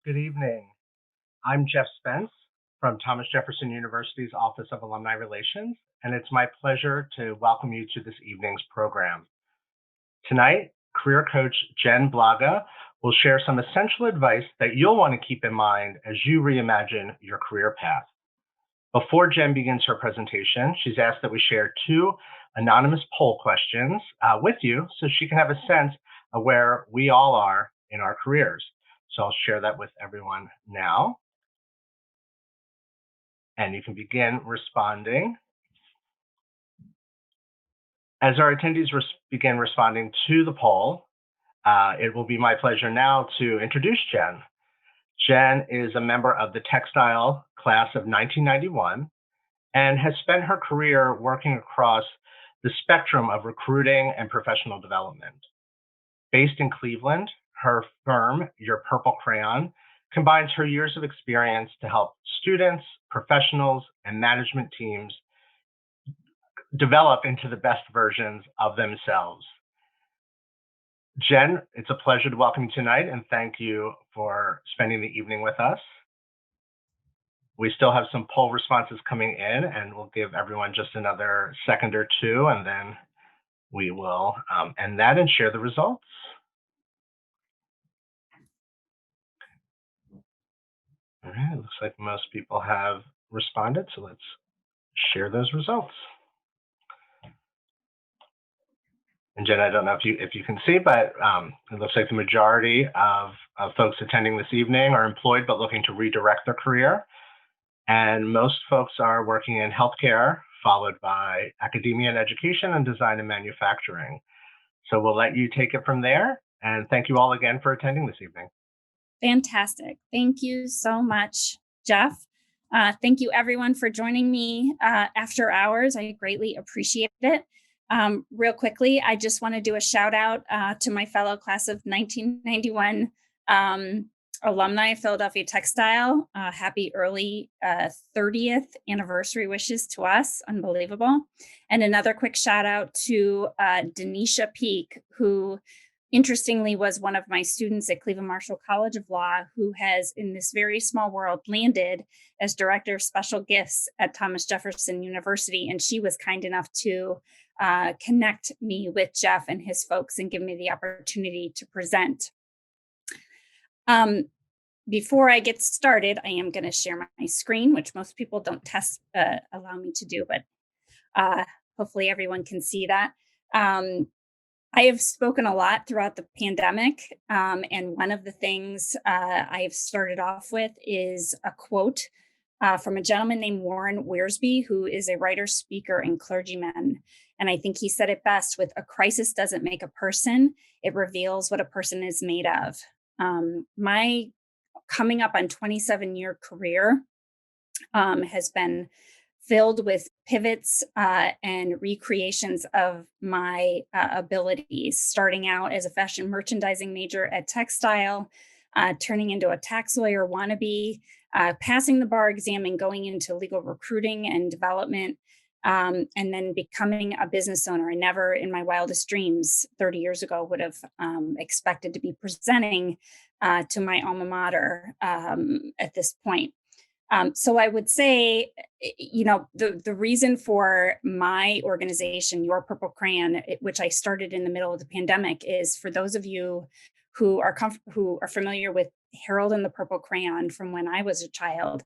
Good evening. I'm Jeff Spence from Thomas Jefferson University's Office of Alumni Relations, and it's my pleasure to welcome you to this evening's program. Tonight, career coach Jen Blaga will share some essential advice that you'll want to keep in mind as you reimagine your career path. Before Jen begins her presentation, she's asked that we share two anonymous poll questions with you so she can have a sense of where we all are in our careers. So I'll share that with everyone now. And you can begin responding. As our attendees begin responding to the poll, it will be my pleasure now to introduce Jen. Jen is a member of the Textile class of 1991 and has spent her career working across the spectrum of recruiting and professional development. Based in Cleveland, her firm, Your Purple Crayon, combines her years of experience to help students, professionals, and management teams develop into the best versions of themselves. Jen, it's a pleasure to welcome you tonight, and thank you for spending the evening with us. We still have some poll responses coming in, and we'll give everyone just another second or two, and then we will end that and share the results. All right, it looks like most people have responded, so let's share those results. And Jen, I don't know if you can see, but it looks like the majority of folks attending this evening are employed but looking to redirect their career. And most folks are working in healthcare, followed by academia and education, and design and manufacturing. So we'll let you take it from there. And thank you all again for attending this evening. Fantastic. Thank you so much, Jeff. Thank you, everyone, for joining me after hours. I greatly appreciate it. Real quickly, I just want to do a shout out to my fellow class of 1991 alumni of Philadelphia Textile. Happy early 30th anniversary wishes to us. Unbelievable. And another quick shout out to Denisha Peak, who interestingly was one of my students at Cleveland Marshall College of Law, who has, in this very small world, landed as Director of Special Gifts at Thomas Jefferson University. And she was kind enough to connect me with Jeff and his folks and give me the opportunity to present. Before I get started, I am going to share my screen, which most people don't allow me to do, but hopefully everyone can see that. I have spoken a lot throughout the pandemic, and one of the things I have started off with is a quote from a gentleman named Warren Wiersbe, who is a writer, speaker, and clergyman. And I think he said it best with, "A crisis doesn't make a person, it reveals what a person is made of." My coming up on 27-year career has been filled with pivots and recreations of my abilities, starting out as a fashion merchandising major at Textile, turning into a tax lawyer wannabe, passing the bar exam and going into legal recruiting and development, and then becoming a business owner. I never in my wildest dreams 30 years ago would have expected to be presenting to my alma mater at this point. So I would say, the reason for my organization, Your Purple Crayon, which I started in the middle of the pandemic, is for those of you who are familiar with Harold and the Purple Crayon from when I was a child.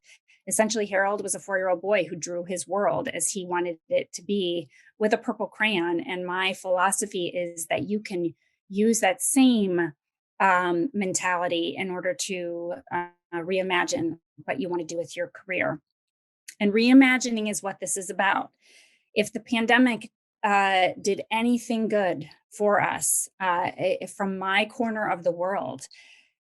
Essentially, Harold was a 4-year-old boy who drew his world as he wanted it to be with a purple crayon. And my philosophy is that you can use that same mentality in order to reimagine what you want to do with your career. And reimagining is what this is about. If the pandemic did anything good for us from my corner of the world,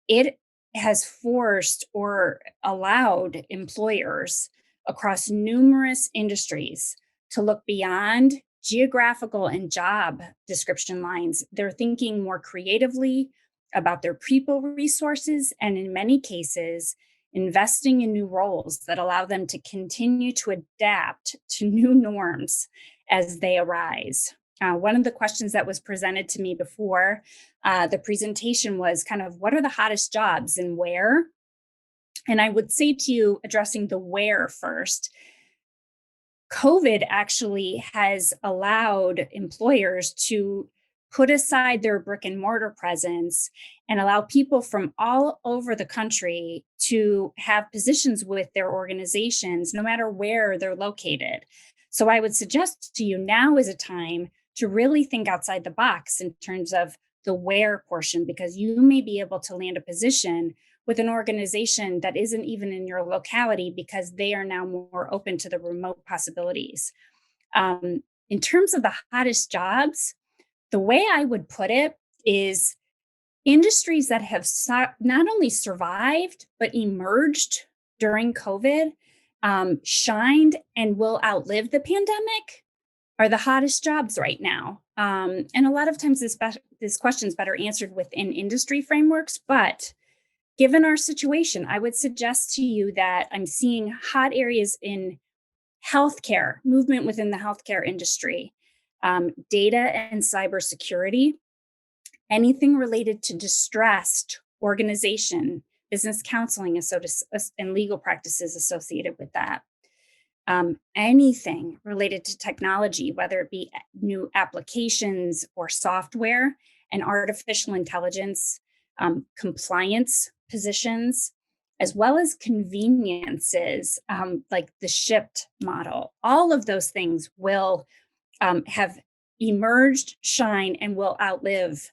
it has forced or allowed employers across numerous industries to look beyond geographical and job description lines. They're thinking more creatively about their people resources, and in many cases, investing in new roles that allow them to continue to adapt to new norms as they arise. One of the questions that was presented to me before the presentation was kind of, what are the hottest jobs and where? And I would say to you, addressing the where first, COVID actually has allowed employers to put aside their brick and mortar presence and allow people from all over the country to have positions with their organizations, no matter where they're located. So I would suggest to you, now is a time to really think outside the box in terms of the where portion, because you may be able to land a position with an organization that isn't even in your locality because they are now more open to the remote possibilities. In terms of the hottest jobs, the way I would put it is industries that have not only survived, but emerged during COVID, shined and will outlive the pandemic are the hottest jobs right now. And a lot of times this question is better answered within industry frameworks, but given our situation, I would suggest to you that I'm seeing hot areas in healthcare, movement within the healthcare industry, data and cybersecurity, anything related to distressed organization, business counseling, and legal practices associated with that. Anything related to technology, whether it be new applications or software and artificial intelligence, compliance positions, as well as conveniences like the shipped model. All of those things will have emerged, shine, and will outlive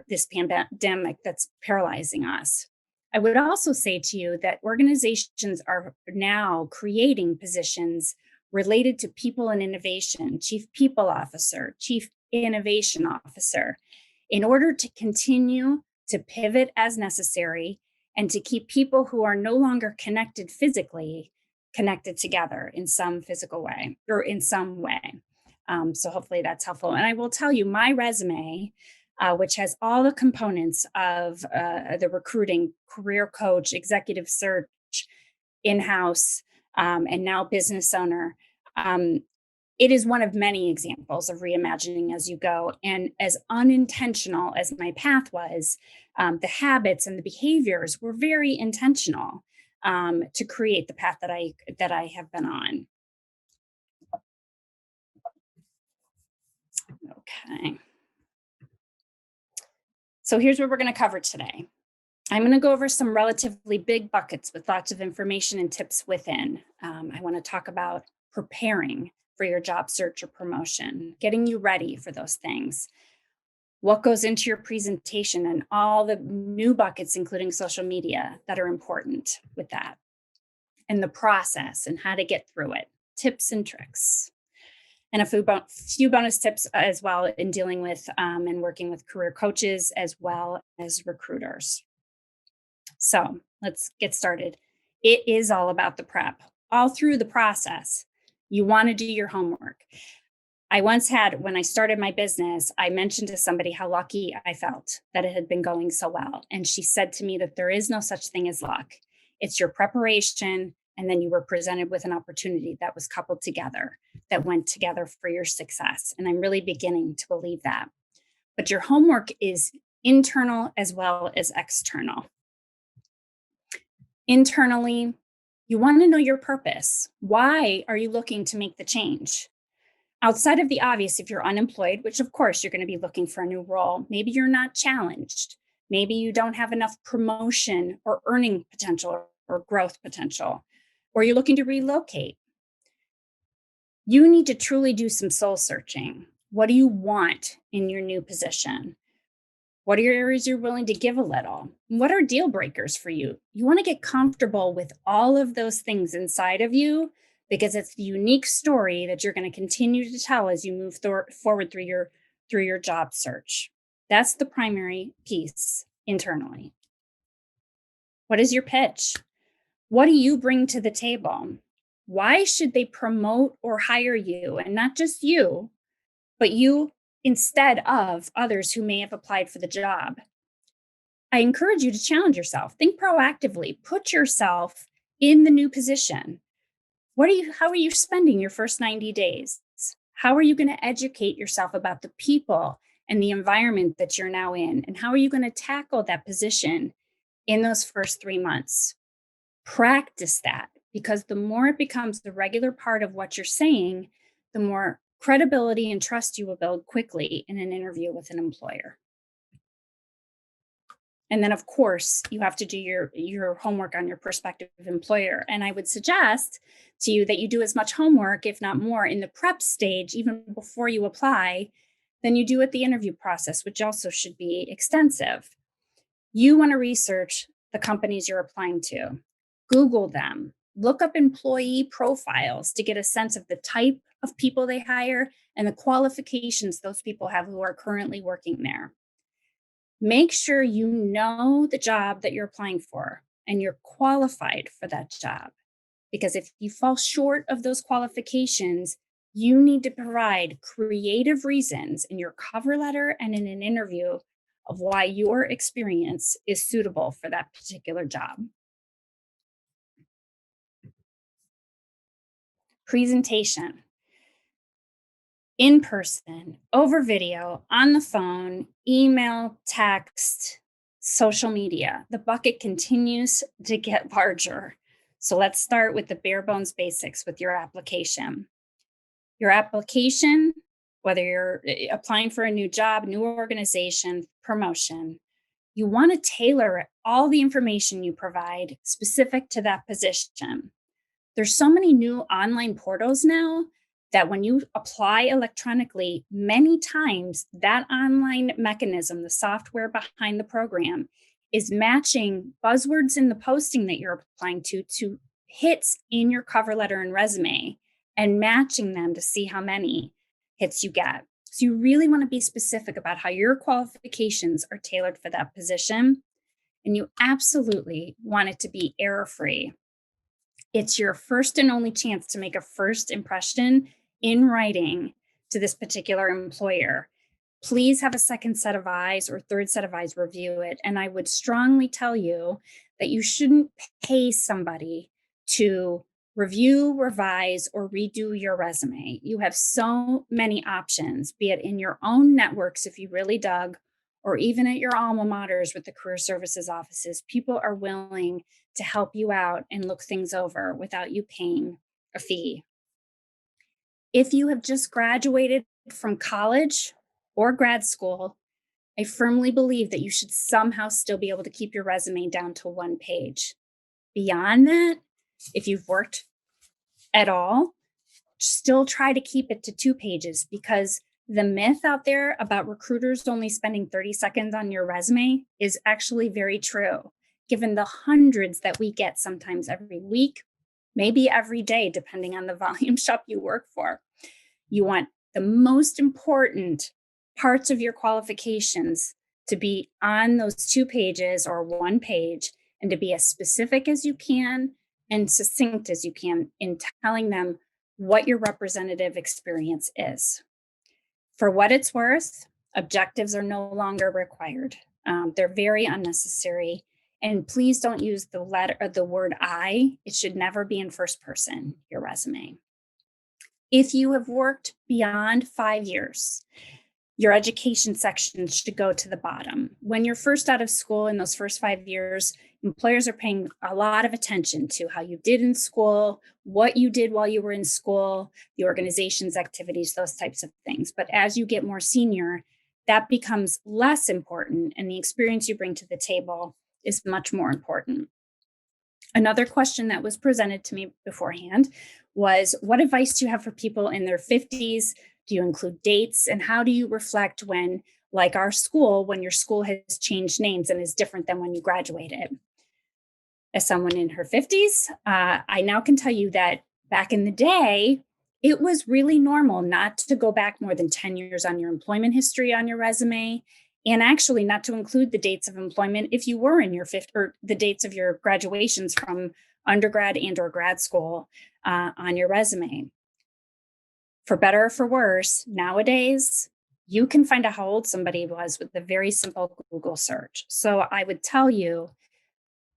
this pandemic that's paralyzing us. I would also say to you that organizations are now creating positions related to people and innovation, chief people officer, chief innovation officer, in order to continue to pivot as necessary and to keep people who are no longer connected physically connected together in some physical way or in some way. So hopefully that's helpful. And I will tell you, my resume, which has all the components of the recruiting, career coach, executive search, in-house, and now business owner. It is one of many examples of reimagining as you go. And as unintentional as my path was, the habits and the behaviors were very intentional to create the path that I have been on. Okay. So here's what we're going to cover today. I'm going to go over some relatively big buckets with lots of information and tips within. I want to talk about preparing for your job search or promotion, getting you ready for those things, what goes into your presentation, and all the new buckets, including social media, that are important with that, and the process and how to get through it, tips and tricks. And a few bonus tips as well in dealing with and working with career coaches as well as recruiters. So let's get started. It is all about the prep. All through the process, you want to do your homework. I once had, when I started my business, I mentioned to somebody how lucky I felt that it had been going so well. And she said to me that there is no such thing as luck. It's your preparation. And then you were presented with an opportunity that was coupled together, that went together for your success. And I'm really beginning to believe that. But your homework is internal as well as external. Internally, you want to know your purpose. Why are you looking to make the change? Outside of the obvious, if you're unemployed, which of course you're going to be looking for a new role, maybe you're not challenged. Maybe you don't have enough promotion or earning potential or growth potential, or you're looking to relocate. You need to truly do some soul searching. What do you want in your new position? What are your areas you're willing to give a little? What are deal breakers for you? You want to get comfortable with all of those things inside of you, because it's the unique story that you're going to continue to tell as you move forward through your job search. That's the primary piece internally. What is your pitch? What do you bring to the table? Why should they promote or hire you? And not just you, but you instead of others who may have applied for the job. I encourage you to challenge yourself. Think proactively. Put yourself in the new position. How are you spending your first 90 days? How are you going to educate yourself about the people and the environment that you're now in? And how are you going to tackle that position in those first 3 months. Practice that, because the more it becomes the regular part of what you're saying, the more credibility and trust you will build quickly in an interview with an employer. And then, of course, you have to do your homework on your prospective employer. And I would suggest to you that you do as much homework, if not more, in the prep stage, even before you apply, than you do at the interview process, which also should be extensive. You want to research the companies you're applying to, Google them, look up employee profiles to get a sense of the type of people they hire and the qualifications those people have who are currently working there. Make sure you know the job that you're applying for and you're qualified for that job. Because if you fall short of those qualifications, you need to provide creative reasons in your cover letter and in an interview of why your experience is suitable for that particular job. Presentation. In person, over video, on the phone, email, text, social media. The bucket continues to get larger. So let's start with the bare bones basics with your application. Your application, whether you're applying for a new job, new organization, promotion, you want to tailor all the information you provide specific to that position. There's so many new online portals now that when you apply electronically, many times that online mechanism, the software behind the program, is matching buzzwords in the posting that you're applying to hits in your cover letter and resume and matching them to see how many hits you get. So you really want to be specific about how your qualifications are tailored for that position. And you absolutely want it to be error-free. It's your first and only chance to make a first impression in writing to this particular employer. Please have a second set of eyes or third set of eyes review it. And I would strongly tell you that you shouldn't pay somebody to review, revise, or redo your resume. You have so many options, be it in your own networks if you really dug, or even at your alma maters with the career services offices. People are willing to help you out and look things over without you paying a fee. If you have just graduated from college or grad school, I firmly believe that you should somehow still be able to keep your resume down to one page. Beyond that, if you've worked at all, still try to keep it to 2 pages, because the myth out there about recruiters only spending 30 seconds on your resume is actually very true, given the hundreds that we get sometimes every week, maybe every day, depending on the volume shop you work for. You want the most important parts of your qualifications to be on those 2 pages or 1 page, and to be as specific as you can and succinct as you can in telling them what your representative experience is. For what it's worth, objectives are no longer required. They're very unnecessary. And please don't use the letter or the word I. It should never be in first person, your resume. If you have worked beyond 5 years, your education section should go to the bottom. When you're first out of school in those first 5 years, employers are paying a lot of attention to how you did in school, what you did while you were in school, the organization's activities, those types of things. But as you get more senior, that becomes less important, and the experience you bring to the table is much more important. Another question that was presented to me beforehand was, what advice do you have for people in their 50s? Do you include dates? And how do you reflect when, like our school, when your school has changed names and is different than when you graduated? As someone in her 50s, I now can tell you that back in the day, it was really normal not to go back more than 10 years on your employment history on your resume, and actually not to include the dates of employment if you were in your fifth, or the dates of your graduations from undergrad and or grad school on your resume. For better or for worse, nowadays, you can find out how old somebody was with a very simple Google search. So I would tell you,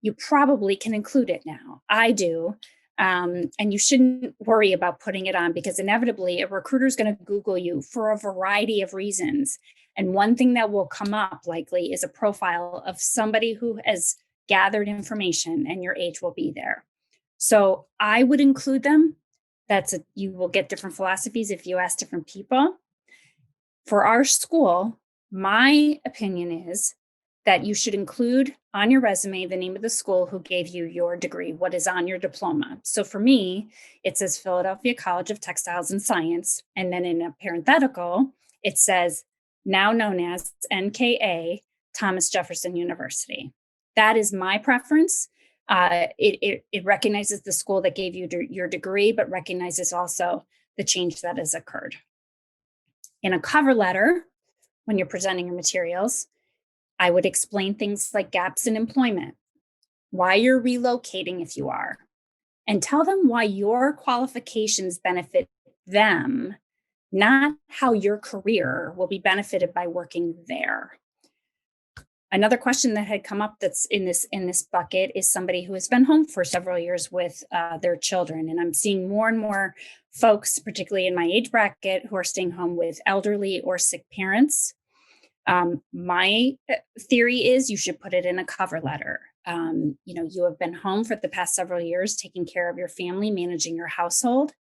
you probably can include it now. I do. And you shouldn't worry about putting it on, because inevitably a recruiter is going to Google you for a variety of reasons. And one thing that will come up likely is a profile of somebody who has gathered information, and your age will be there. So I would include them. You will get different philosophies if you ask different people. For our school, my opinion is that you should include on your resume the name of the school who gave you your degree, what is on your diploma. So for me, it says Philadelphia College of Textiles and Science. And then in a parenthetical, it says now known as NKA Thomas Jefferson University. That is my preference. It recognizes the school that gave you your degree, but recognizes also the change that has occurred. In a cover letter, when you're presenting your materials, I would explain things like gaps in employment, why you're relocating if you are, and tell them why your qualifications benefit them, not how your career will be benefited by working there. Another question that had come up that's in this bucket is somebody who has been home for several years with their children. And I'm seeing more and more folks, particularly in my age bracket, who are staying home with elderly or sick parents. My theory is you should put it in a cover letter. You have been home for the past several years, taking care of your family, managing your household.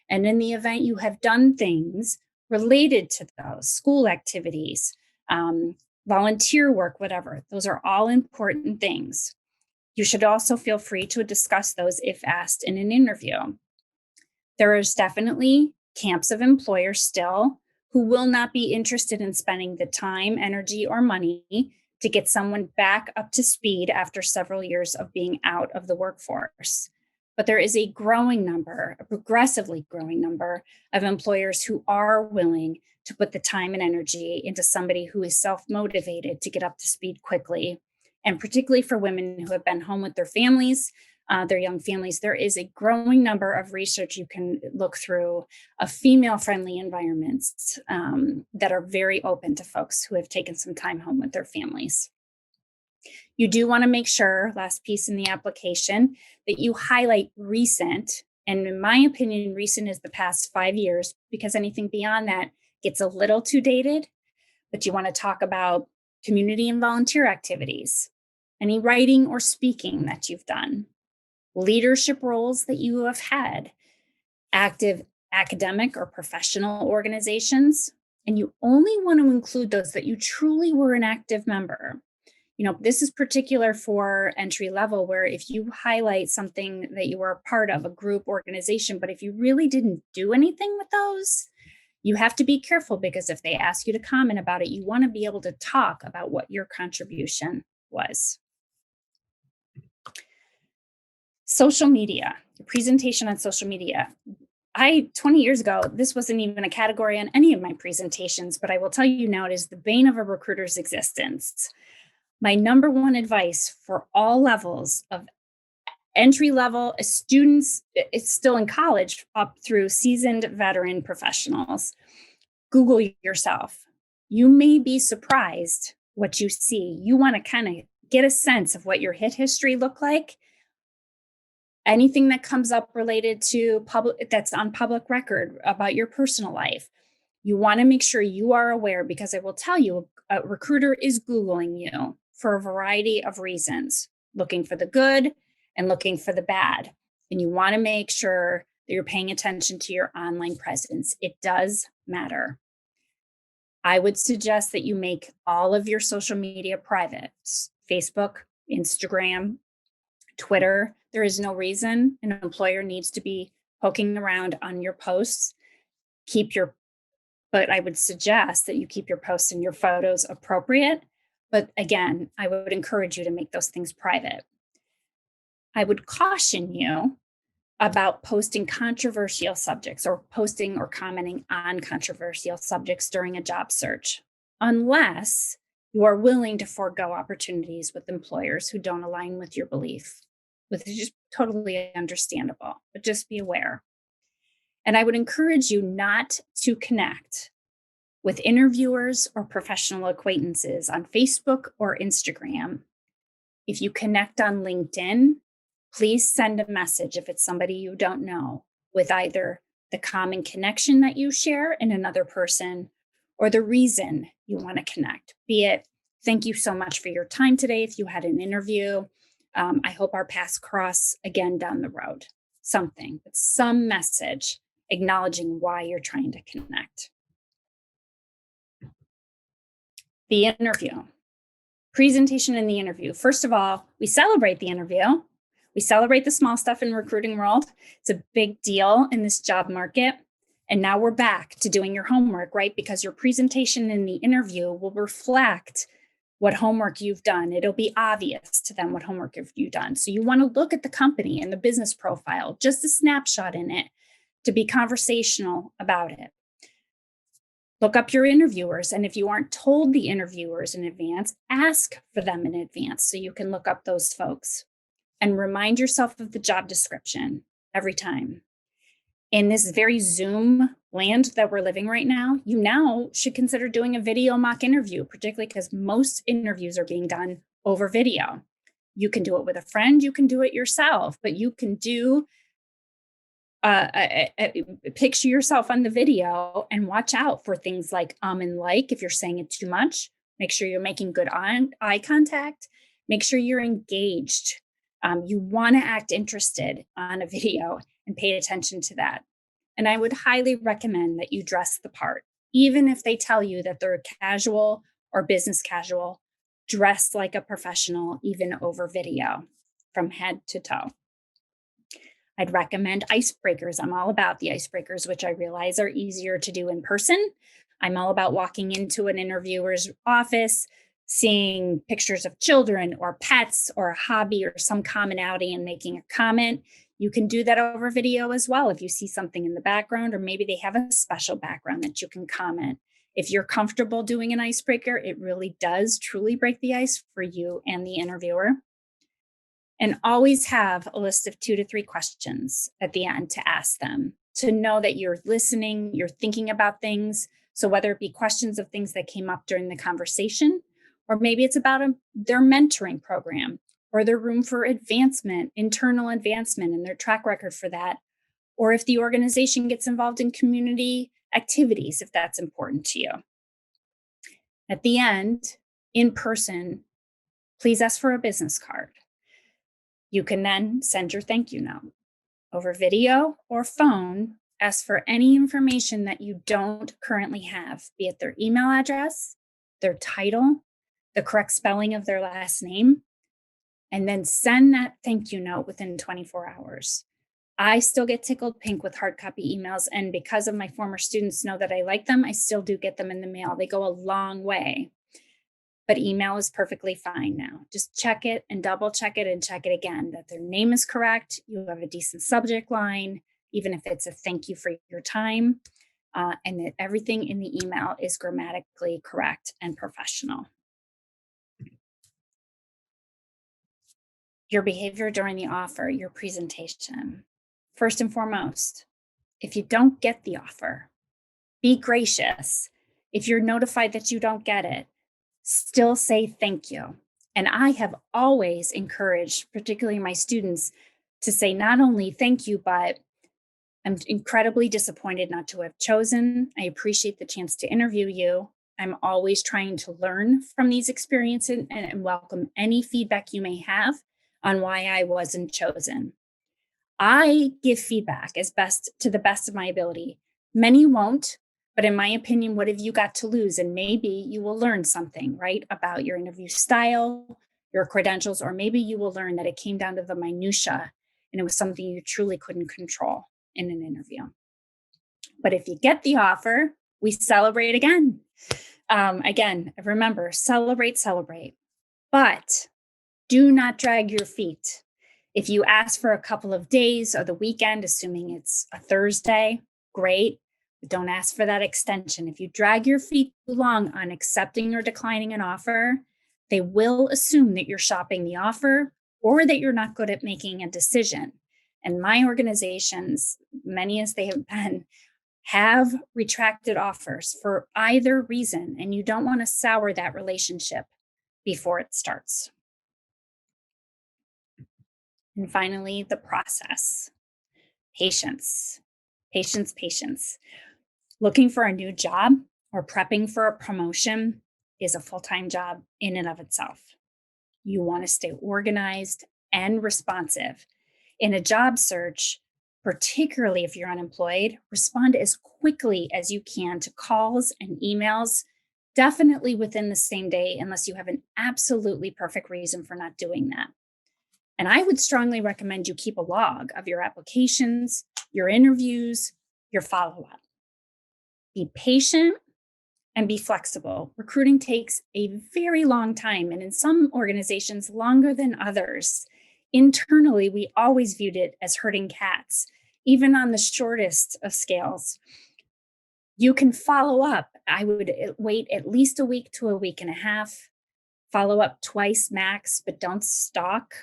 And in the event you have done things related to those school activities, volunteer work, whatever, those are all important things. You should also feel free to discuss those if asked in an interview. There is definitely camps of employers still who will not be interested in spending the time, energy, or money to get someone back up to speed after several years of being out of the workforce. But there is a progressively growing number of employers who are willing to put the time and energy into somebody who is self-motivated to get up to speed quickly. And particularly for women who have been home with their families, their young families, there is a growing number of research you can look through of female-friendly environments that are very open to folks who have taken some time home with their families. You do want to make sure, last piece in the application, that you highlight recent. And in my opinion, recent is the past 5 years, because anything beyond that gets a little too dated. But you want to talk about community and volunteer activities, any writing or speaking that you've done, leadership roles that you have had, active academic or professional organizations. And you only want to include those that you truly were an active member. This is particular for entry level, where if you highlight something that you were a part of, a group organization, but if you really didn't do anything with those, you have to be careful, because if they ask you to comment about it, you want to be able to talk about what your contribution was. Social media, the presentation on social media. 20 years ago, this wasn't even a category on any of my presentations, but I will tell you now, it is the bane of a recruiter's existence. My number one advice for all levels of entry level students, it's still in college, up through seasoned veteran professionals. Google yourself. You may be surprised what you see. You want to kind of get a sense of what your hit history looked like. Anything that comes up related to that's on public record about your personal life. You want to make sure you are aware, because I will tell you, a recruiter is Googling you for a variety of reasons, looking for the good and looking for the bad. And you want to make sure that you're paying attention to your online presence. It does matter. I would suggest that you make all of your social media private. Facebook, Instagram, Twitter. There is no reason an employer needs to be poking around on your posts. But I would suggest that you keep your posts and your photos appropriate. But again, I would encourage you to make those things private. I would caution you about posting controversial subjects or posting or commenting on controversial subjects during a job search, unless you are willing to forego opportunities with employers who don't align with your belief, which is just totally understandable, but just be aware. And I would encourage you not to connect with interviewers or professional acquaintances on Facebook or Instagram. If you connect on LinkedIn, please send a message if it's somebody you don't know, with either the common connection that you share in another person or the reason you want to connect. Be it, thank you so much for your time today if you had an interview, I hope our paths cross again down the road. Something, but some message acknowledging why you're trying to connect. The interview. Presentation in the interview. First of all, we celebrate the interview. We celebrate the small stuff in recruiting world. It's a big deal in this job market. And now we're back to doing your homework, right? Because your presentation in the interview will reflect what homework you've done. It'll be obvious to them what homework you've done. So you want to look at the company and the business profile, just a snapshot in it, to be conversational about it. Look up your interviewers. And if you aren't told the interviewers in advance, ask for them in advance so you can look up those folks. And remind yourself of the job description every time. In this very Zoom land that we're living right now, you now should consider doing a video mock interview, particularly because most interviews are being done over video. You can do it with a friend, you can do it yourself, but you can do picture yourself on the video and watch out for things like and like if you're saying it too much. Make sure you're making good eye contact. Make sure you're engaged. You want to act interested on a video and pay attention to that. And I would highly recommend that you dress the part, even if they tell you that they're casual or business casual. Dress like a professional, even over video, from head to toe. I'd recommend icebreakers. I'm all about the icebreakers, which I realize are easier to do in person. I'm all about walking into an interviewer's office, seeing pictures of children or pets or a hobby or some commonality and making a comment. You can do that over video as well if you see something in the background, or maybe they have a special background that you can comment. If you're comfortable doing an icebreaker, it really does truly break the ice for you and the interviewer. And always have a list of 2 to 3 questions at the end to ask them, to know that you're listening, you're thinking about things. So whether it be questions of things that came up during the conversation, or maybe it's about their mentoring program or their room for advancement, internal advancement, and their track record for that. Or if the organization gets involved in community activities, if that's important to you. At the end, in person, please ask for a business card. You can then send your thank you note. Over video or phone, ask for any information that you don't currently have, be it their email address, their title, the correct spelling of their last name, and then send that thank you note within 24 hours. I still get tickled pink with hard copy emails, and because of my former students know that I like them, I still do get them in the mail. They go a long way. But email is perfectly fine now. Just check it and double check it and check it again, that their name is correct. You have a decent subject line, even if it's a thank you for your time, and that everything in the email is grammatically correct and professional. Your behavior during the offer, your presentation. First and foremost, if you don't get the offer, be gracious. If you're notified that you don't get it, still say thank you. And I have always encouraged, particularly my students, to say not only thank you, but I'm incredibly disappointed not to have chosen. I appreciate the chance to interview you. I'm always trying to learn from these experiences and welcome any feedback you may have on why I wasn't chosen. I give feedback to the best of my ability. Many won't. But in my opinion, what have you got to lose? And maybe you will learn something, right, about your interview style, your credentials, or maybe you will learn that it came down to the minutia and it was something you truly couldn't control in an interview. But if you get the offer, we celebrate again. Again, remember, celebrate. But do not drag your feet. If you ask for a couple of days or the weekend, assuming it's a Thursday, great. But don't ask for that extension. If you drag your feet too long on accepting or declining an offer, they will assume that you're shopping the offer or that you're not good at making a decision. And my organizations, many as they have been, have retracted offers for either reason, and you don't want to sour that relationship before it starts. And finally, the process. Patience. Looking for a new job or prepping for a promotion is a full-time job in and of itself. You want to stay organized and responsive. In a job search, particularly if you're unemployed, respond as quickly as you can to calls and emails, definitely within the same day, unless you have an absolutely perfect reason for not doing that. And I would strongly recommend you keep a log of your applications, your interviews, your follow up. Be patient and be flexible. Recruiting takes a very long time, and in some organizations, longer than others. Internally, we always viewed it as herding cats, even on the shortest of scales. You can follow up. I would wait at least a week to a week and a half, follow up twice max, but don't stalk.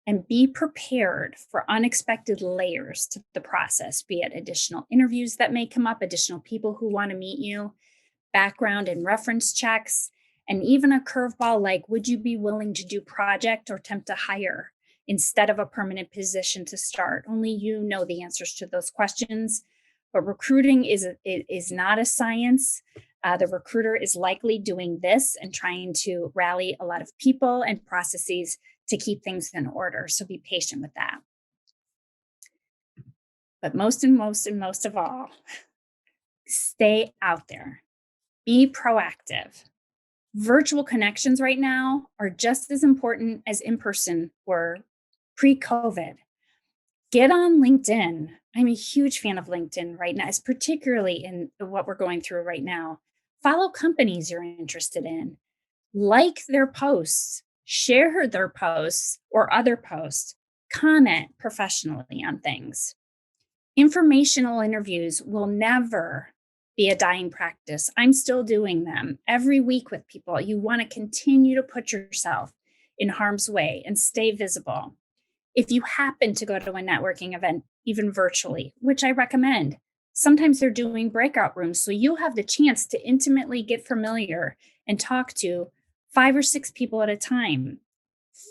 And be prepared for unexpected layers to the process, be it additional interviews that may come up, additional people who want to meet you, background and reference checks, and even a curveball like, would you be willing to do project or attempt to hire instead of a permanent position to start? Only you know the answers to those questions. But recruiting is not a science. The recruiter is likely doing this and trying to rally a lot of people and processes to keep things in order. So be patient with that. But most of all, stay out there. Be proactive. Virtual connections right now are just as important as in-person were pre-COVID. Get on LinkedIn. I'm a huge fan of LinkedIn right now, particularly in what we're going through right now. Follow companies you're interested in. Like their posts, share their posts or other posts, comment professionally on things. Informational interviews will never be a dying practice. I'm still doing them every week with people. You want to continue to put yourself in harm's way and stay visible. If you happen to go to a networking event, even virtually, which I recommend, sometimes they're doing breakout rooms. So you'll have the chance to intimately get familiar and talk to 5 or 6 people at a time.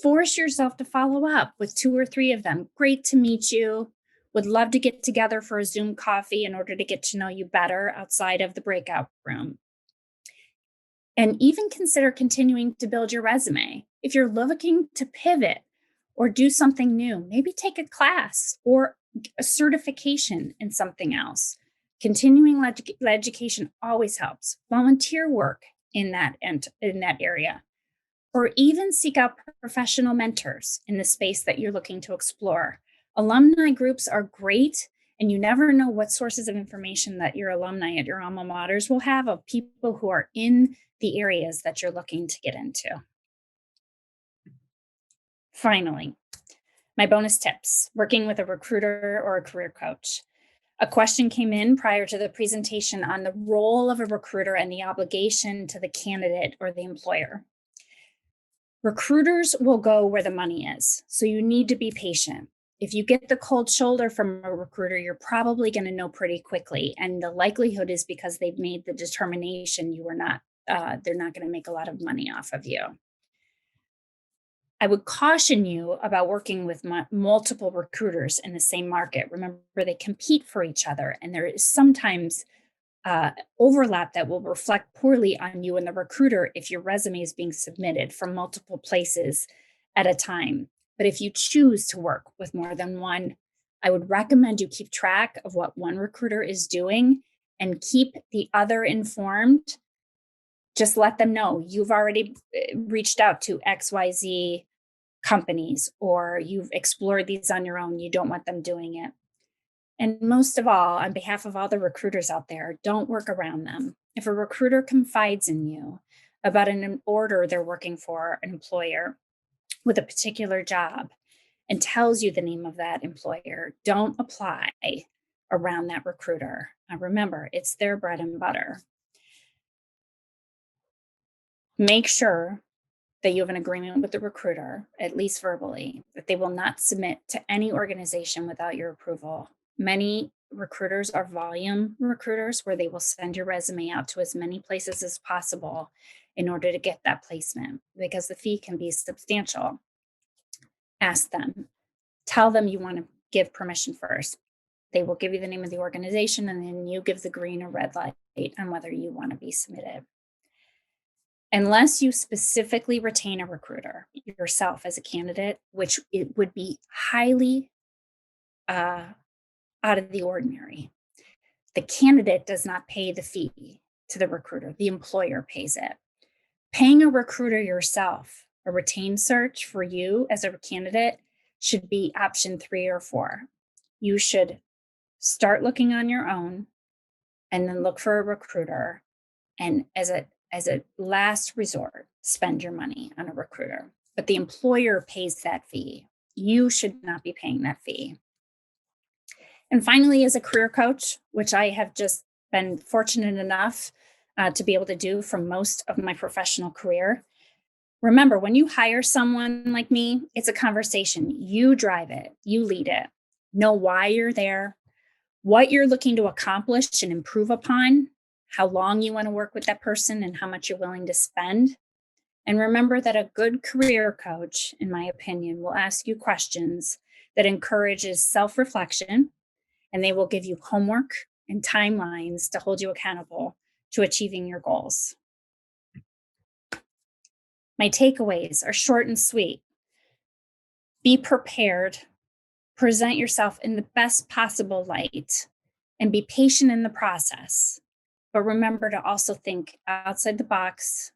Force yourself to follow up with 2 or 3 of them. Great to meet you. Would love to get together for a Zoom coffee in order to get to know you better outside of the breakout room. And even consider continuing to build your resume. If you're looking to pivot or do something new, maybe take a class or a certification in something else. Continuing education always helps. Volunteer work in that area, or even seek out professional mentors in the space that you're looking to explore. Alumni groups are great, and you never know what sources of information that your alumni at your alma maters will have of people who are in the areas that you're looking to get into. Finally, my bonus tips, working with a recruiter or a career coach. A question came in prior to the presentation on the role of a recruiter and the obligation to the candidate or the employer. Recruiters will go where the money is, so you need to be patient. If you get the cold shoulder from a recruiter, you're probably going to know pretty quickly, and the likelihood is because they've made the determination they're not going to make a lot of money off of you. I would caution you about working with multiple recruiters in the same market. Remember, they compete for each other, and there is sometimes overlap that will reflect poorly on you and the recruiter if your resume is being submitted from multiple places at a time. But if you choose to work with more than one, I would recommend you keep track of what one recruiter is doing and keep the other informed. Just let them know you've already reached out to XYZ companies, or you've explored these on your own. You don't want them doing it. And most of all, on behalf of all the recruiters out there, don't work around them. If a recruiter confides in you about an order they're working for an employer with a particular job and tells you the name of that employer, don't apply around that recruiter. Now remember, it's their bread and butter. Make sure that you have an agreement with the recruiter, at least verbally, that they will not submit to any organization without your approval. Many recruiters are volume recruiters, where they will send your resume out to as many places as possible in order to get that placement, because the fee can be substantial. Ask them, tell them you want to give permission first. They will give you the name of the organization, and then you give the green or red light on whether you want to be submitted. unless you specifically retain a recruiter yourself as a candidate, which it would be highly out of the ordinary. The candidate does not pay the fee to the recruiter, the employer pays it. Paying a recruiter yourself, a retained search for you as a candidate, should be option 3 or 4. You should start looking on your own and then look for a recruiter. And as a last resort, spend your money on a recruiter. But the employer pays that fee. You should not be paying that fee. And finally, as a career coach, which I have just been fortunate enough to be able to do for most of my professional career, remember, when you hire someone like me, it's a conversation. You drive it, you lead it. Know why you're there, what you're looking to accomplish and improve upon, how long you want to work with that person, and how much you're willing to spend. And remember that a good career coach, in my opinion, will ask you questions that encourages self-reflection, and they will give you homework and timelines to hold you accountable to achieving your goals. My takeaways are short and sweet. Be prepared, present yourself in the best possible light, and be patient in the process. But remember to also think outside the box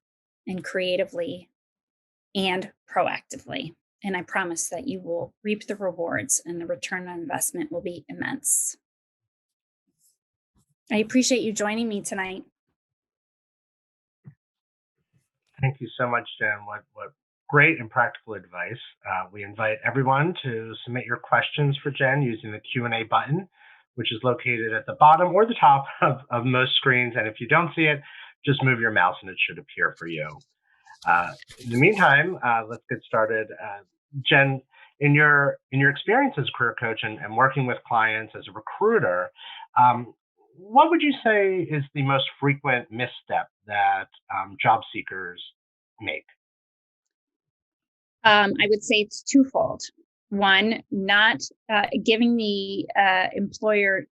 and creatively and proactively. And I promise that you will reap the rewards and the return on investment will be immense. I appreciate you joining me tonight. Thank you so much, Jen. What great and practical advice. We invite everyone to submit your questions for Jen using the Q&A button, which is located at the bottom or the top of most screens. And if you don't see it, just move your mouse and it should appear for you. In the meantime, let's get started. Jen, in your experience as a career coach and working with clients as a recruiter, what would you say is the most frequent misstep that job seekers make? I would say it's twofold. One, not giving the employer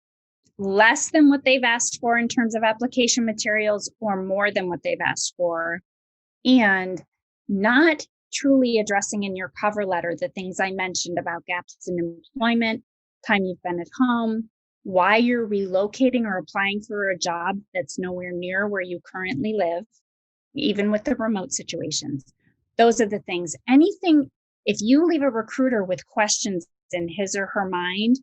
less than what they've asked for in terms of application materials or more than what they've asked for, and not truly addressing in your cover letter the things I mentioned about gaps in employment, time you've been at home, why you're relocating or applying for a job that's nowhere near where you currently live, even with the remote situations. Those are the things. Anything, if you leave a recruiter with questions in his or her mind,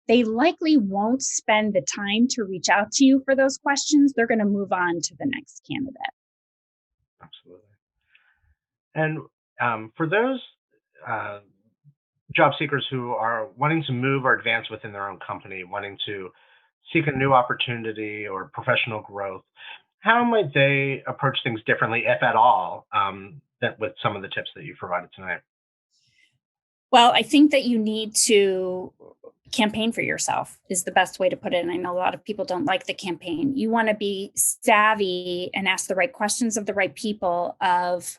they likely won't spend the time to reach out to you for those questions. They're going to move on to the next candidate. Absolutely. And for those job seekers who are wanting to move or advance within their own company, wanting to seek a new opportunity or professional growth, how might they approach things differently, if at all, with some of the tips that you provided tonight? Well, I think that you need to campaign for yourself is the best way to put it. And I know a lot of people don't like the campaign. You want to be savvy and ask the right questions of the right people of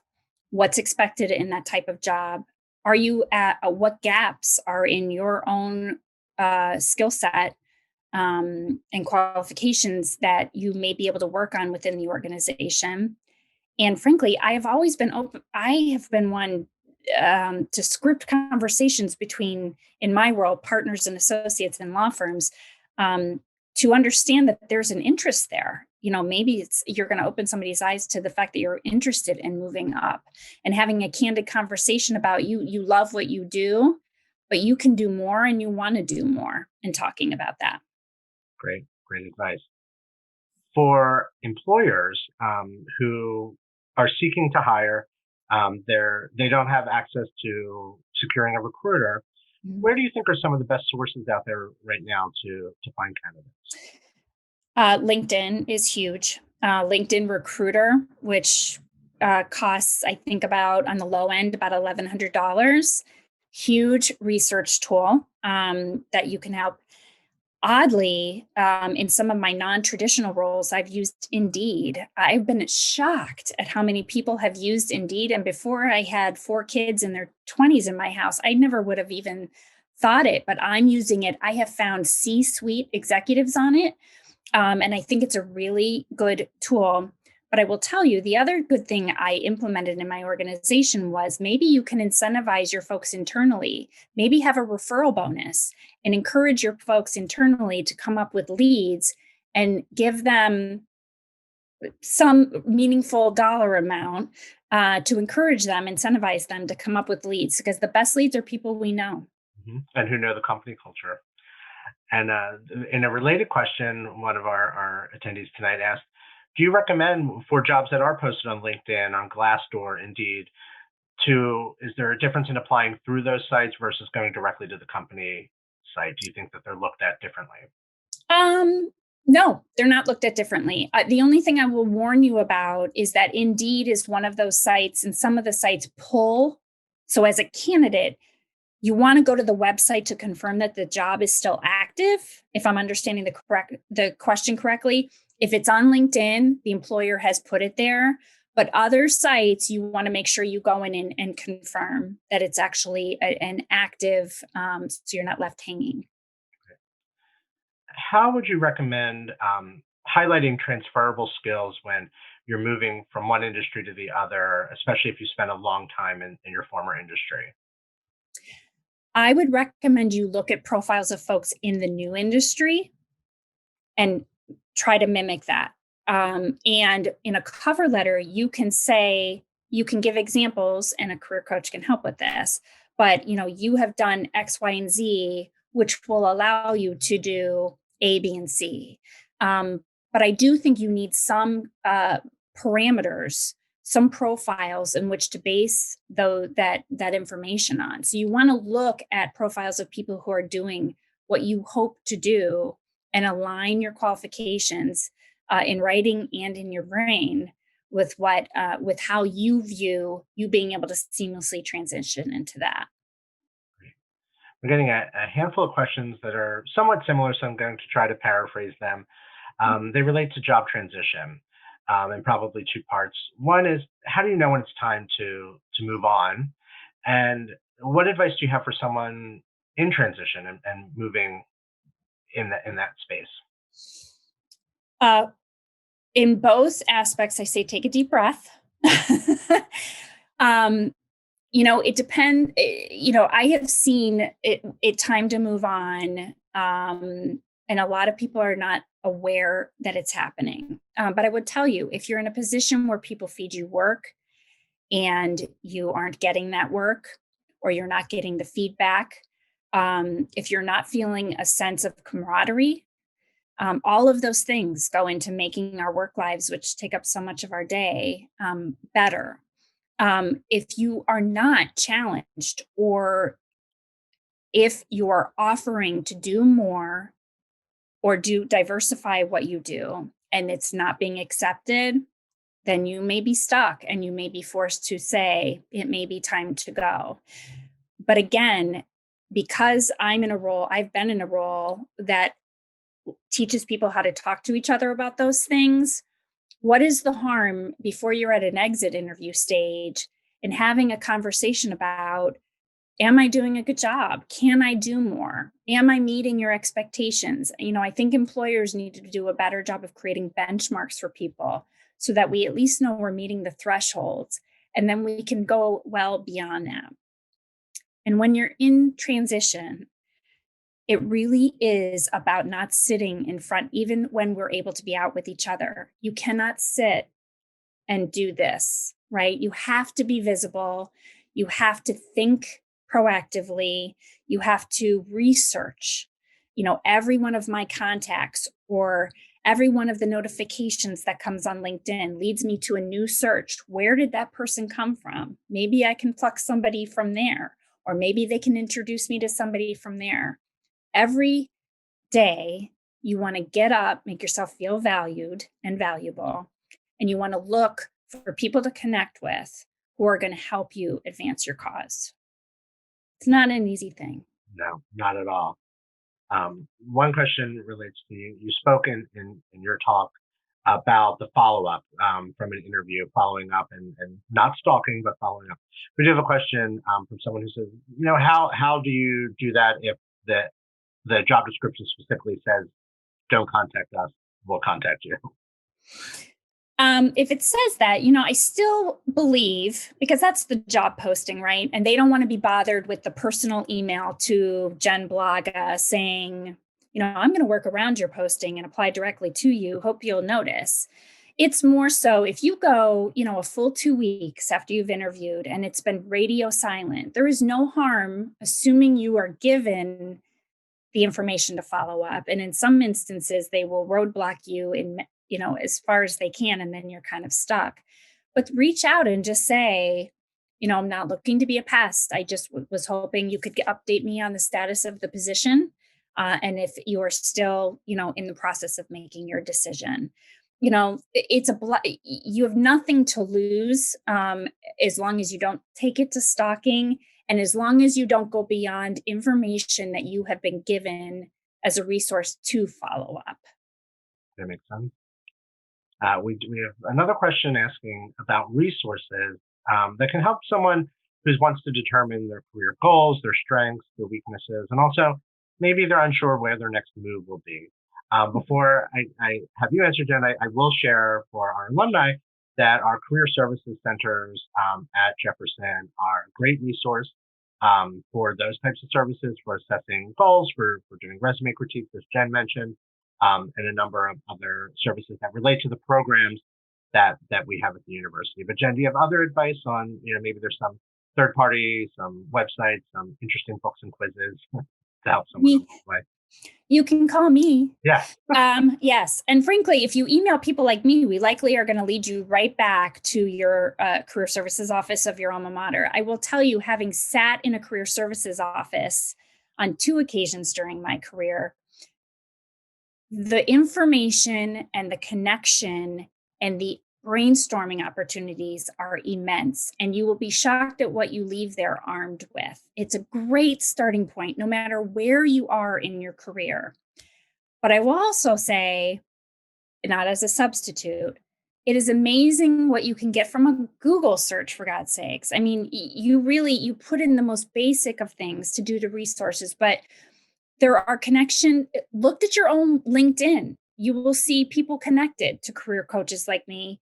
what's expected in that type of job. Are you at what gaps are in your own skill set and qualifications that you may be able to work on within the organization? And frankly, I have always been open. I have been one to script conversations between, in my world, partners and associates in law firms to understand that there's an interest there. You know, maybe you're going to open somebody's eyes to the fact that you're interested in moving up and having a candid conversation about you love what you do, but you can do more and you want to do more, and talking about that. Great advice. For employers who are seeking to hire, they don't have access to securing a recruiter. Where do you think are some of the best sources out there right now to find candidates? LinkedIn is huge. LinkedIn Recruiter, which costs, I think, about on the low end, about $1,100. Huge research tool that you can help. Oddly, in some of my non-traditional roles, I've used Indeed. I've been shocked at how many people have used Indeed. And before I had 4 kids in their 20s in my house, I never would have even thought it, but I'm using it. I have found C-suite executives on it. And I think it's a really good tool. But I will tell you, the other good thing I implemented in my organization was maybe you can incentivize your folks internally, maybe have a referral bonus and encourage your folks internally to come up with leads and give them some meaningful dollar amount to encourage them, incentivize them to come up with leads, because the best leads are people we know. And who know the company culture. And in a related question, one of our attendees tonight asked, do you recommend for jobs that are posted on LinkedIn, on Glassdoor, Indeed, is there a difference in applying through those sites versus going directly to the company site? Do you think that they're looked at differently? No, they're not looked at differently. The only thing I will warn you about is that Indeed is one of those sites, and some of the sites pull. So as a candidate, you want to go to the website to confirm that the job is still active. If I'm understanding the question correctly, if it's on LinkedIn, the employer has put it there. But other sites, you want to make sure you go in and confirm that it's actually an active, so you're not left hanging. How would you recommend highlighting transferable skills when you're moving from one industry to the other, especially if you spend a long time in your former industry? I would recommend you look at profiles of folks in the new industry and try to mimic that. And in a cover letter, you can give examples, and a career coach can help with this. But you have done X, Y, and Z, which will allow you to do A, B, and C. But I do think you need some parameters, some profiles in which to base that information on. So you want to look at profiles of people who are doing what you hope to do and align your qualifications in writing and in your brain with with how you view you being able to seamlessly transition into that. We're getting a handful of questions that are somewhat similar, so I'm going to try to paraphrase them. They relate to job transition, in probably two parts. One is, how do you know when it's time to move on? And what advice do you have for someone in transition and moving in that space? In both aspects, I say take a deep breath. It depends. I have seen it time to move on. And a lot of people are not aware that it's happening. But I would tell you, if you're in a position where people feed you work and you aren't getting that work, or you're not getting the feedback, if you're not feeling a sense of camaraderie, all of those things go into making our work lives, which take up so much of our day, better. If you are not challenged, or if you are offering to do more or diversify what you do and it's not being accepted, then you may be stuck and you may be forced to say it may be time to go. But again, because I've been in a role that teaches people how to talk to each other about those things. What is the harm before you're at an exit interview stage and having a conversation about, am I doing a good job? Can I do more? Am I meeting your expectations? I think employers need to do a better job of creating benchmarks for people so that we at least know we're meeting the thresholds, and then we can go well beyond that. And when you're in transition, it really is about not sitting in front, even when we're able to be out with each other. You cannot sit and do this, right? You have to be visible. You have to think proactively. You have to research. Every one of my contacts or every one of the notifications that comes on LinkedIn leads me to a new search. Where did that person come from? Maybe I can pluck somebody from there, or maybe they can introduce me to somebody from there. Every day, you want to get up, make yourself feel valued and valuable, and you want to look for people to connect with who are going to help you advance your cause. It's not an easy thing. No, not at all. One question relates to you spoke in your talk about the follow-up from an interview, following up and not stalking, but following up. We do have a question from someone who says, how do you do that if the job description specifically says, don't contact us, we'll contact you? If it says that, I still believe, because that's the job posting, right? And they don't want to be bothered with the personal email to Jen Blaga saying, I'm going to work around your posting and apply directly to you. Hope you'll notice. It's more so if you go, a full 2 weeks after you've interviewed and it's been radio silent, there is no harm assuming you are given the information to follow up. And in some instances, they will roadblock you as far as they can, and then you're kind of stuck. But reach out and just say, I'm not looking to be a pest. I just was hoping you could update me on the status of the position. And if you are still, in the process of making your decision, you have nothing to lose as long as you don't take it to stalking. And as long as you don't go beyond information that you have been given as a resource to follow up. That makes sense. We have another question asking about resources that can help someone who wants to determine their career goals, their strengths, their weaknesses, and also maybe they're unsure where their next move will be. Before I have you answer, Jen, I will share for our alumni that our career services centers at Jefferson are a great resource for those types of services, for assessing goals, for doing resume critiques, as Jen mentioned, and a number of other services that relate to the programs that we have at the university. But Jen, do you have other advice on, maybe there's some third party, some websites, some interesting books and quizzes to help someone along the way? You can call me. Yeah. Yes. And frankly, if you email people like me, we likely are going to lead you right back to your career services office of your alma mater. I will tell you, having sat in a career services office on 2 occasions during my career, the information and the connection and the brainstorming opportunities are immense, and you will be shocked at what you leave there armed with. It's a great starting point, no matter where you are in your career. But I will also say, not as a substitute, it is amazing what you can get from a Google search, for God's sakes. I mean, you put in the most basic of things to do the resources, but there are look at your own LinkedIn. You will see people connected to career coaches like me.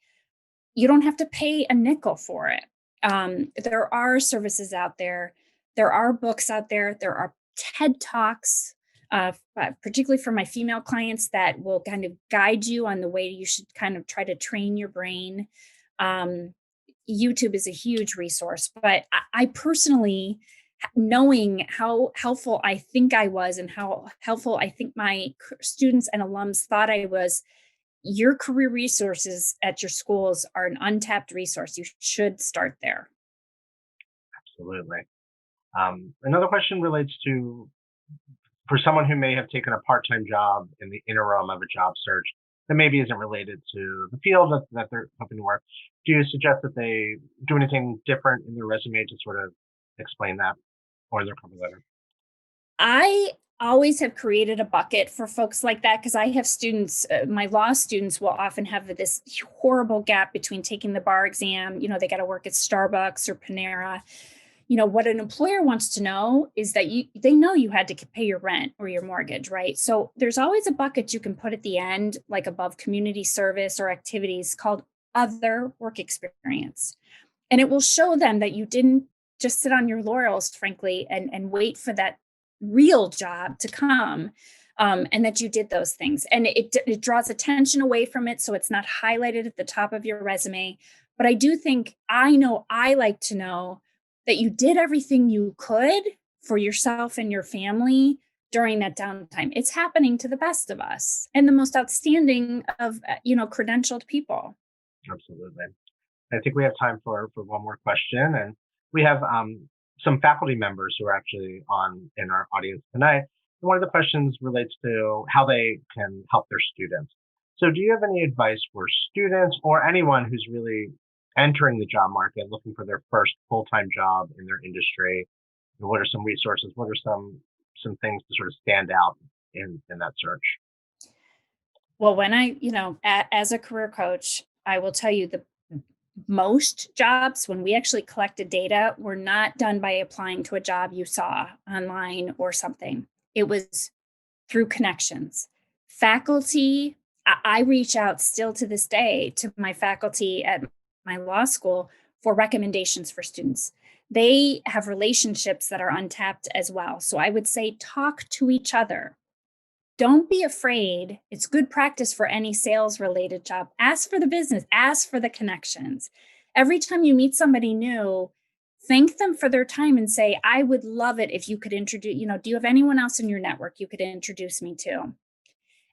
You don't have to pay a nickel for it. There are services out there. There are books out there. There are TED Talks, particularly for my female clients, that will kind of guide you on the way you should kind of try to train your brain. YouTube is a huge resource, but I personally, knowing how helpful I think I was and how helpful I think my students and alums thought I was, your career resources at your schools are an untapped resource. You should start there. Absolutely. Another question relates to, for someone who may have taken a part-time job in the interim of a job search that maybe isn't related to the field that they're hoping to work, do you suggest that they do anything different in their resume to sort of explain that, or their cover letter? I always have created a bucket for folks like that because I have students, my law students will often have this horrible gap between taking the bar exam. They got to work at Starbucks or Panera. What an employer wants to know is that they know you had to pay your rent or your mortgage, right? So there's always a bucket you can put at the end, like above community service or activities, called other work experience. And it will show them that you didn't just sit on your laurels, frankly, and wait for that real job to come, and that you did those things. And it draws attention away from it, so it's not highlighted at the top of your resume. But I know I like to know that you did everything you could for yourself and your family during that downtime. It's happening to the best of us and the most outstanding of credentialed people. Absolutely. I think we have time for one more question, and we have some faculty members who are actually on in our audience tonight. And one of the questions relates to how they can help their students. So do you have any advice for students or anyone who's really entering the job market, looking for their first full-time job in their industry? And what are some resources? What are some things to sort of stand out in that search? Well, when as a career coach, I will tell you the most jobs, when we actually collected data, were not done by applying to a job you saw online or something. It was through connections. Faculty I reach out still to this day to my faculty at my law school for recommendations for students. They have relationships that are untapped as well. So I would say talk to each other. Don't be afraid. It's good practice for any sales related job. Ask for the business, ask for the connections. Every time you meet somebody new, thank them for their time and say, I would love it if you could introduce, do you have anyone else in your network you could introduce me to?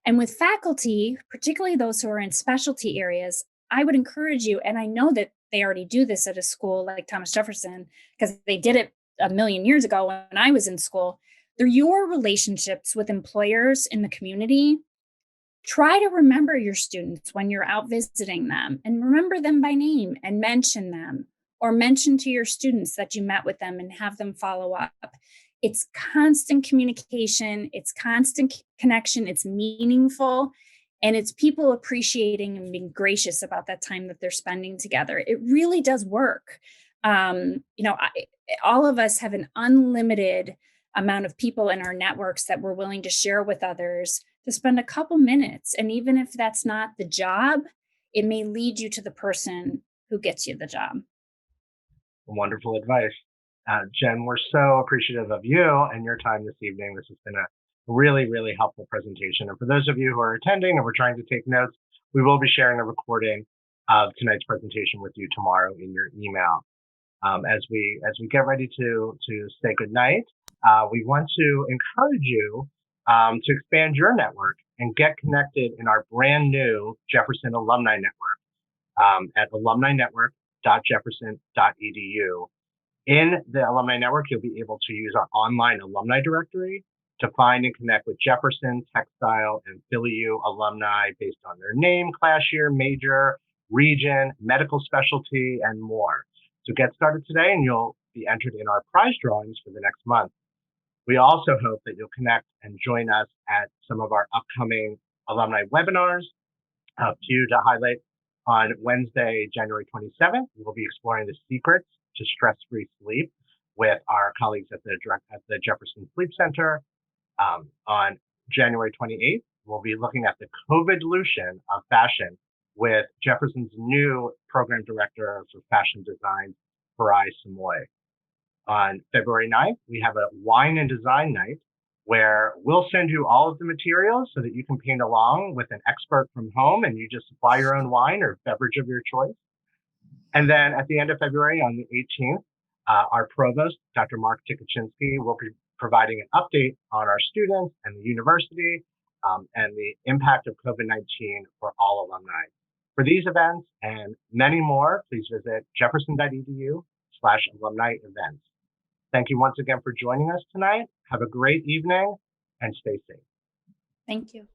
And with faculty, particularly those who are in specialty areas, I would encourage you, and I know that they already do this at a school like Thomas Jefferson, because they did it a million years ago when I was in school. They're your relationships with employers in the community. Try to remember your students when you're out visiting them and remember them by name and mention them, or mention to your students that you met with them and have them follow up. It's constant communication, it's constant connection, it's meaningful, and it's people appreciating and being gracious about that time that they're spending together. It really does work. All of us have an unlimited amount of people in our networks that we're willing to share with others to spend a couple minutes. And even if that's not the job, it may lead you to the person who gets you the job. Wonderful advice. Jen, we're so appreciative of you and your time this evening. This has been a really, really helpful presentation. And for those of you who are attending and we're trying to take notes, we will be sharing a recording of tonight's presentation with you tomorrow in your email. As we get ready to say goodnight, we want to encourage you to expand your network and get connected in our brand new Jefferson Alumni Network at alumninetwork.jefferson.edu. In the Alumni Network, you'll be able to use our online alumni directory to find and connect with Jefferson, Textile, and Philly U alumni based on their name, class year, major, region, medical specialty, and more. So get started today and you'll be entered in our prize drawings for the next month. We also hope that you'll connect and join us at some of our upcoming alumni webinars. A few to highlight. On Wednesday, January 27th, we'll be exploring the secrets to stress-free sleep with our colleagues at the Jefferson Sleep Center. On January 28th, we'll be looking at the COVID-lution of fashion with Jefferson's new program director for fashion design, Farai Samoy. On February 9th, we have a wine and design night where we'll send you all of the materials so that you can paint along with an expert from home and you just supply your own wine or beverage of your choice. And then at the end of February, on the 18th, our provost, Dr. Mark Tikachinsky, will be providing an update on our students and the university and the impact of COVID-19 for all alumni. For these events and many more, please visit jefferson.edu/alumni events. Thank you once again for joining us tonight. Have a great evening and stay safe. Thank you.